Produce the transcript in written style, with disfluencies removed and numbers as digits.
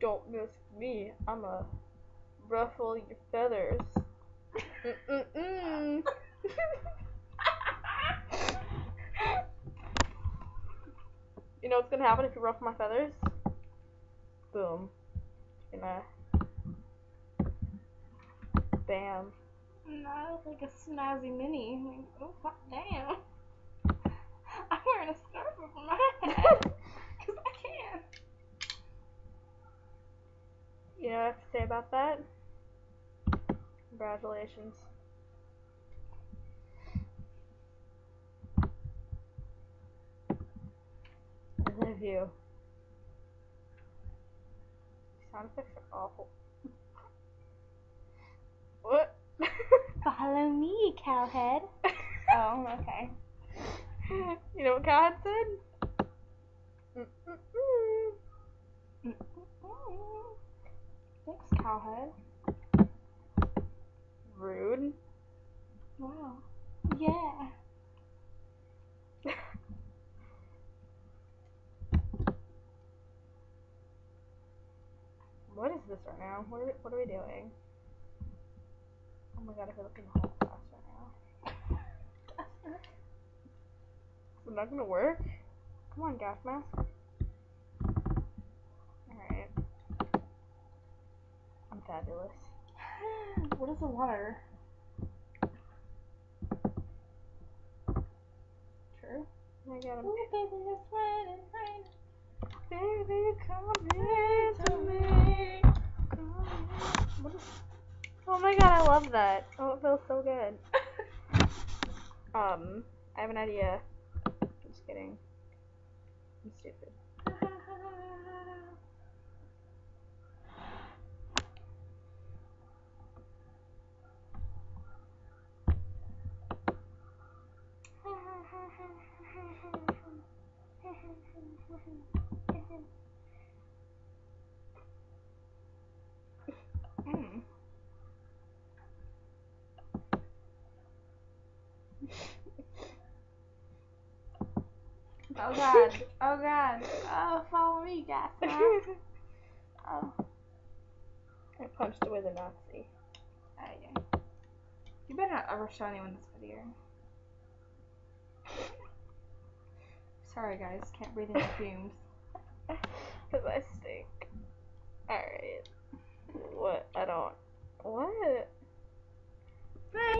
Don't miss me. I'ma ruffle your feathers. You know what's gonna happen if you ruffle my feathers? Boom. Bam. No, like a snazzy mini. Like, oh, hot damn. I'm wearing a scarf over my head. Because I can. You know what I have to say about that? Congratulations. I love you. Sound effects are awful. What? Follow me, cowhead. Oh, okay. You know what Cowhead said? Thanks, cowhead. Rude. Wow. Yeah. What is this right now? What are we doing? Oh my god, I feel like in the whole class right now. Is it not gonna work? Come on, gas mask. Alright. I'm fabulous. What is the water? True. Oh my god, Ooh, baby, it's raining, raining. Baby, come here to me. Oh my god, I love that. Oh, it feels so good. I have an idea. I'm just kidding. I'm stupid. Oh god. Oh god. Oh, follow me, gas mask. Oh. I punched away the Nazi. Oh, yeah. You better not ever show anyone this video. Sorry, guys. Can't breathe in the fumes. Because I stink. Alright. What? I don't. What?